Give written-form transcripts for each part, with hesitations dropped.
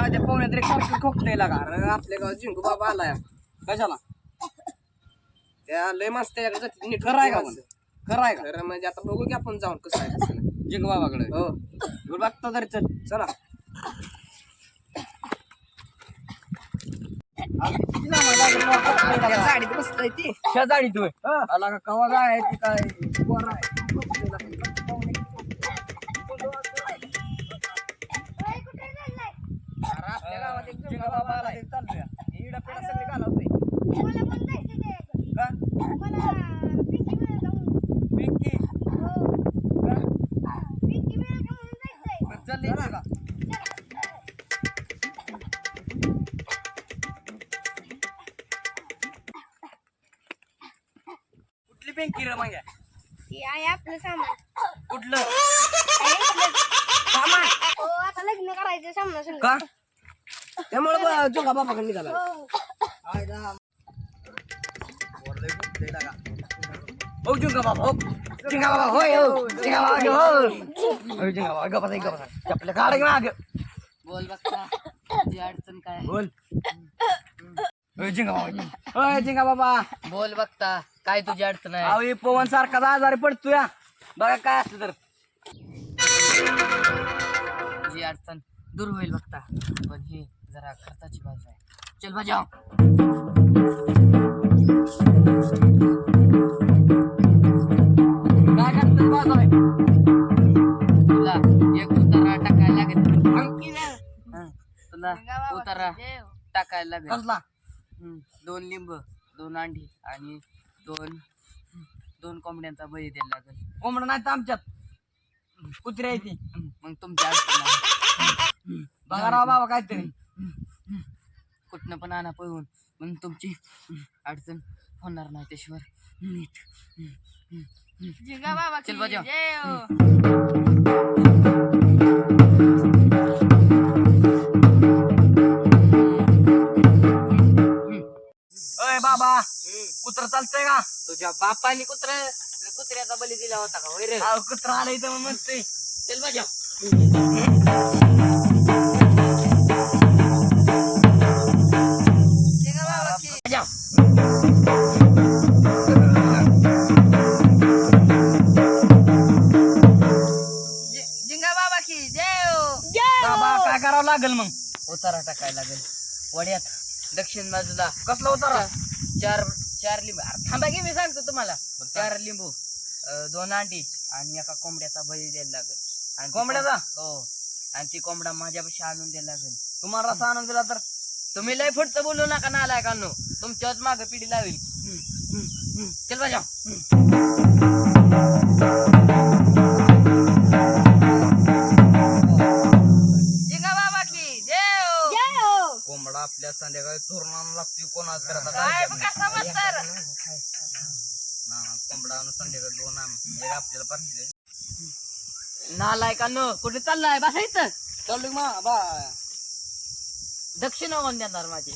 ताज्या पाहुण्यात एक सारखं खोकतंय लागा आपल्या गावात जिंकू बाबा आलाय कशाला त्या लय मस्त त्याच्याकडे जाते नीट खरं आहे का पण खरं आहे का खरं म्हणजे आता बघू की आपण जाऊन कसं आहे कसं नाही जिंकू बाबाकडे हो बघता तरी चल चला गाडीत बसतोय ती त्या गाडीत आला का कवा काय ती काय पोर आहे आपल्या गावात एक जिंका बाबा आला एक चालतोय इडा पेडा सगळे घालवतोय का पिंकी चल का कुठली पिंकी रे मग आहे आपलं सामान कुठलं सामान हो आता लग्न करायचं सामना संग का त्यामुळे जोगा बाबाकडे निघाला हो जिंका बाबा हो जिंका बाबा होय हो जिंका बाबा हो जिंका बाबा गप्पा गप्पा आपल्या काढ माग बोल बघता तुझी अडचण काय बोल जिंका बाबा होय जिंका बाबा बोल बघता काय तुझी अडचण आहे अहो पवन सारखा आजारी पडतोय बघा काय असतं तर तुझी अडचण दूर होईल बघता पण ही जरा खर्चाची बाजू आहे चल बजाव काय करतोय बाजार आहे तुला एक उतारा टाकायला लागेल तुला उतारा टाकायला लागेल कसला 2 लिंब 2 अंडी आणि दोन कोंबड्यांचा बळी द्यायला लागेल कोंबडा नाही तर आमच्यात कुत्री आहे ती मग तुमची अडचण आहे. बघा राव बाबा काहीतरी कुठनं पण आणा पळवून मग तुमची अडचण होणार नाही त्याशिवाय नीट जिंगा बाबा चल बजाव अय बाबा कुत्र चालतंय का तुझ्या बापाने कुत्र्याचा बली दिला होता का होय रे कुत्रा आला इथं मग म्हणतोय चल बजाव जिंगा बाबा की बजाव जिंगा बाबा की जय बाबा काय करावं लागेल मग उतारा टाकायला लागेल वड्यात दक्षिण बाजूला कसला उतारा चार लिंबू अरे थांबा की मी सांगतो तुम्हाला 4 लिंबू 2 अंडी आणि एका कोंबड्याचा बळी द्यायला लागेल आणि कोंबड्याचा? हो आणि ती कोंबडा माझ्यापाशी आणून द्यायला लागेल तुम्हाला रसा आणून दिला तर तुम्ही लय फुटतं बोलू नका नालाय कानो तुमच्याच माग पिढी लावेल चल बजाव जिंगा बाबा की जय कोंबडा आपल्या संध्याकाळी चोरणाला लागतोय कोणाच काय कसा बसतर कोंबडा आणून संध्याकाळी 2 आम आपल्याला पाठवले नालाय कानो कुठे चाललाय बसा इथं चालू मा बा दक्षिण होऊन देणार माझी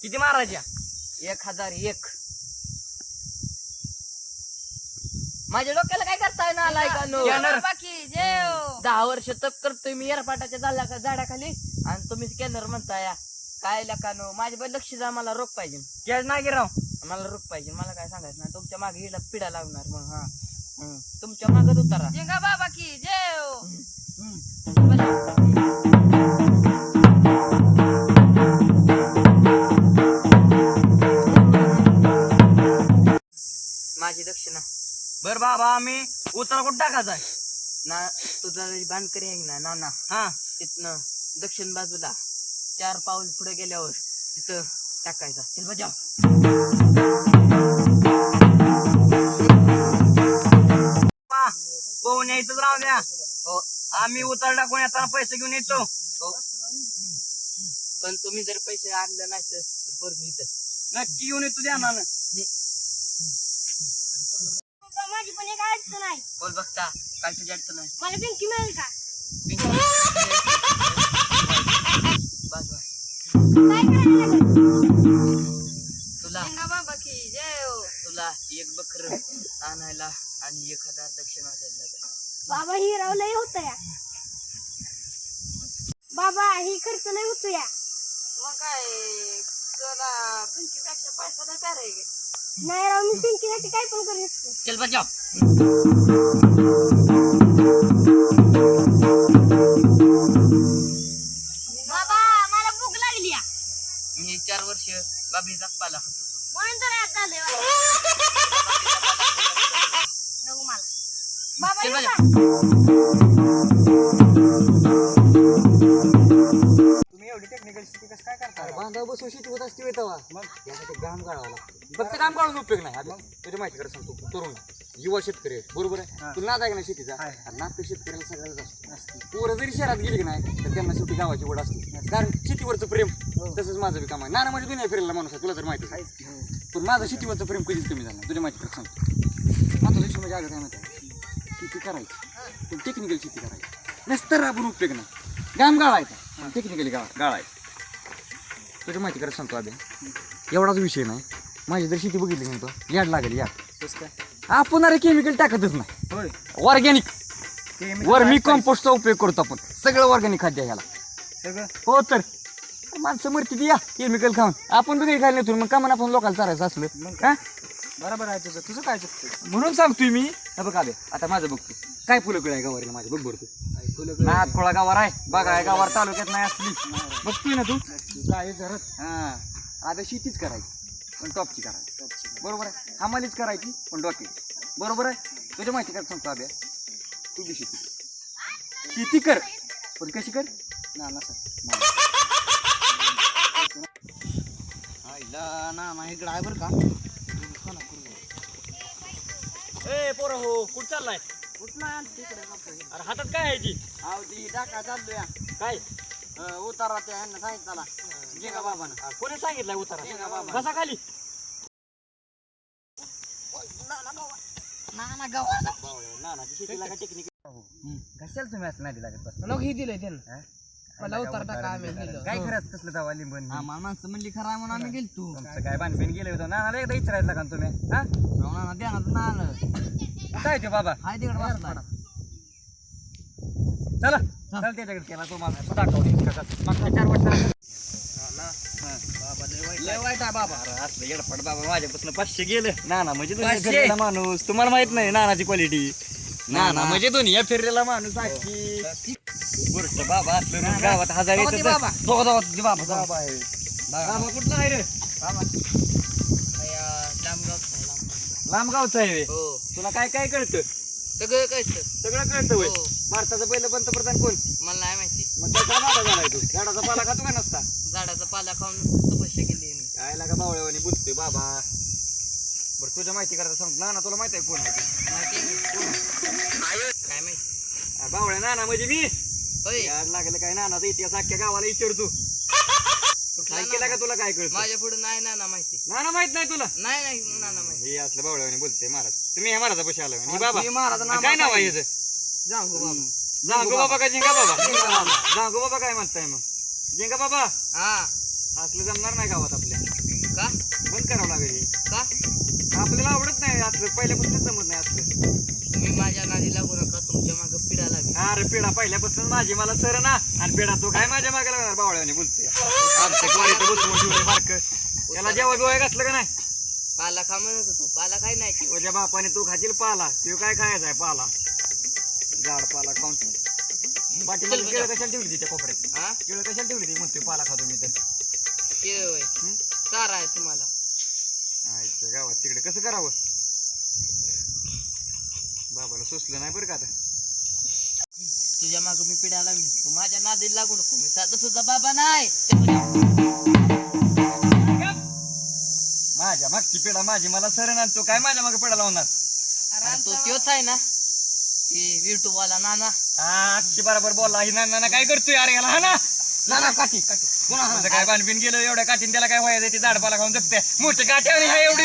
किती मारायच्या 1001 माझ्या डोक्याला काय करताय नालाय कानो स्कॅनर. बाबा की जय 10 वर्ष तप करतोय मी एअरपाटाच्या झाडाखाली आणि तुम्ही स्कॅनर म्हणताय काय लकानो माझ्या पण लक्ष जा मला रोग पाहिजे कॅश नाही गिराव मला रोग पाहिजे मला काय सांगायचं नाही तुमच्या मागे हिला पिढा लागणार मग हा तुमच्या मागत उतारा जिंगा बाबा की जय माझी दक्षिणा बर बाबा आम्ही उतारा कुठं टाकायचा आहे ना तुझा बांधकरी आहे ना नाना हा तिथनं दक्षिण बाजूला 4 पाऊल पुढे गेल्यावर तिथं टाकायचा चल बजाव पोहून यायचंच राहू द्या हो आम्ही उतार टाकून येताना पैसे घेऊन येतो हो पण तुम्ही जर पैसे आणले नाही तर पोरग इथं नक्की घेऊन येतो द्या ना माझी पण एक अडचण आहे बोल बघता काय तुझी अडचण आहे मला पिंकी मिळेल का बाजू आहे. काय करायला लागेल तुला जिंगा बाबा की जय तुला 1 बकर आणायला आणि 1000 दक्षिणा द्यायला लागेल बाबा हिराव लय होत या बाबा ही खर्च नाही होतो या. मग काय तुला पिंकीपेक्षा पैसा नाही प्यारा आहे का? नाही राव मी पिंकीसाठी काय पण करू शकतो. चल बचाव. बाबा मला भूक लागली या. मी 4 वर्ष बाबीचा पाला खात होतो. म्हणून तर आज झालंय मला. नको मला. बाबा चल येऊ बचाव. का? तुम्ही एवढी टेक्निकल शेती कसं काय करता बांधा बसून शेती होत असते तेव्हा मग यासाठी काम काढावं लागतं फक्त काम काढून उपयोग नाही आता तुझी माहिती करा सांगतो तरुण युवा शेतकरी आहे बरोबर आहे हा. तू नाद आहे का नाही शेतीचा आहे. आणि नाद तर शेतकऱ्याला सगळ्याच असतो पोरं जरी शहरात गेली की नाही तर त्यांना शेवटी गावाची ओढ असते कारण शेतीवरचं प्रेम तसंच माझं बी काम आहे नाना म्हणजे दुनिया फिरायला माणूस आहे तुला तर माहिती आहे पण माझं शेतीवरचं प्रेम कधीच कमी झालं नाही तुझ्या माहिती करा सांगतो माझं लक्ष म्हणजे आलं काय माहिती आहे शेती करायची पण टेक्निकल शेती करायची नसतं आपण उपयोग नाही गाम गाळायचा पण टेक्निकली गाळायचं तुझी माहिती करत सांगतो अभ्या एवढाच विषय नाही माझी जर शेती बघितली नाही तो याड लागेल याड कसं काय आपण अरे केमिकल टाकतच नाही होय ऑर्गॅनिक Chemical वर्मी काय कंपोस्टचा उपयोग करतो आपण सगळं ऑर्गॅनिक खाद्य आहे ह्याला सगळं हो तर माणसं मरती ती या केमिकल खाऊन आपण बी काही खायला नाही मग कामान आपण लोकांना चारायचं असलं मग हा बरोबर आहे तुझं काय चुकतं म्हणून सांगतोय मी हा बघ आबे आता माझं बघतो काय फुलं पिळाय गावारीला माझ्या बघ बरं तू नाद खोळा गावार आहे बघाय गावार तालुक्यात नाही असली बघतोय ना तू काय जरत हा आता शेतीच करायची पण टॉपची करायची बरोबर आहे हमालीच करायची पण डोक्याची बरोबर आहे तुझ्या माहिती काय सांगतो अभ्या तू बी शेती कर पण कशी कर ना सर ना इकडं आहे बरं का ए पोरं हो कुठं चाललाय कुठला तिकडे अरे हातात काय आहे ती अहो ती टाका चाललोय काय उतारा त्या ह्यांना सांगितलं जिंगा बाबानं कोणी सांगितलंय उतारा जिंगा बाबा बसा खाली नानाची शेतीला काय टेक्निक कशाला तुम्ही असं नाही लागत बस नको ही दिलंय त्यानं मला उतार टाका आम्ही गेलो काय खरंच तसलं दवा लिंबन आम्हाला माणसं म्हणली खरं आहे म्हणून आम्ही गेलो तू तुमचं काय बांधबीन गेलं होतं नानाला एकदा विचारायचं का तुम्ही हा ना ध्यानात ना आलं काय ते बाबा हाय तिकडे बसला चला चल त्याच्याकडे केला तो मला दाखवली मागच्या 4 वर्षाला लय वाईट आहे बाबा असलं येडपड बाबा माझ्यापासून 500 गेलं नाना म्हणजे दुनिया 500? फिरलेला माणूस तुम्हाला माहित नाही नानाची क्वालिटी नाना म्हणजे दुनिया फिरलेला माणूस आहे बुरट बाबा असलं रोज गावात 1000 बघा ते येतं बाबा. बाबा आहे बाबा कुठला आहे रे लांब गावचा आहे रे. हो तुला काय काय कळतं सगळं कळतं. सगळं कळतं वय हो. भारताचं पहिलं पंतप्रधान कोण मला नाही माहिती. मग त्याचा बाबा झालाय तू झाडाचा पाला खातो का नसता झाडाचा पाला खाऊन तपस्या केली मी. काय लागा बावळ्यावानी बोलतोय बाबा बरं तुझ्या माहिती करता सांग ना तुला माहिती आहे कोण आहे ते? माहिती आहे ना? काय माहिती बावळ्या नाना म्हणजे मी होय यार लागलं काय नानाचा इतिहास अख्ख्या गावाला विचारतो कुठला काय केला का नाना? तुला काय कळतं माझ्या पुढे नाही ना माहिती. नाना माहित नाही तुला नाही नाही नाना माहिती. हे असलं बावळ्यावानी बोलते महाराज तुम्ही हे महाराजा पैसे आला आणि बाबा हे महाराजाचं नाव काय नाव आहे सांगितलं. याचं जांगू बाबा जांगू बाबा का जिंगा बाबा जिंगा बाबा. जांगू बाबा काय म्हणताय मग जिंगा बाबा हा असलं जमणार नाही गावात आपल्या का बंद करावं लागेल हे. का आपल्याला आवडत नाही असलं पहिल्यापासून जमत नाही असलं तुम्ही माझ्या नादी लागू नका तुमच्या मागे पिढा लागली. अरे पेढा पहिल्यापासून माझी मला सर ना आणि पेढा तो काय माझ्या मागे लागणार बावळ्याने बोलतोय आमच्या क्वालिटी बसवून ठेवले बारक त्याला जेव्हा बिवाय घातलं का नाही पाला खा म्हणत होतो पाला काय नाही की. तुझ्या बापाने तू खातील पाला तो काय खायचा आहे पाला झाड पाला खाऊन पाठीमध्ये चल केळं कशाला ठेवली त्या कोपऱ्यात हा केळं कशाला ठेवली ती म्हणतोय पाला खातो मी तर केळ होय चारा आहे तुम्हाला. आईच्या गावात तिकडे कसं करावं बाबाला सुचलं नाही बरं का आता तुझ्या मागे मी पिढा लागली तू माझ्या नादी लागू नको मी साधा सुद्धा बाबा नाही. माझ्या मागची पेढा माझी मला सर ना तो काय माझ्या मागे पेढा लावणार अरे तो त्योच आहे ना ती युट्यूब वाला नाना. अक्षी बरोबर बोलला ही नाना काय करतोय अरे याला हा ना नाना काठी काठी तुझं काय बाणबिन गेलं एवढ्या काठीन त्याला काय व्हायचं ते झाडपाला खाऊन जगते मोठी काठी आणि हा एवढी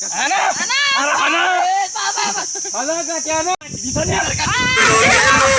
हा ना? अरे हा ना? हा ना काठी, हा ना? दिसायला नाही.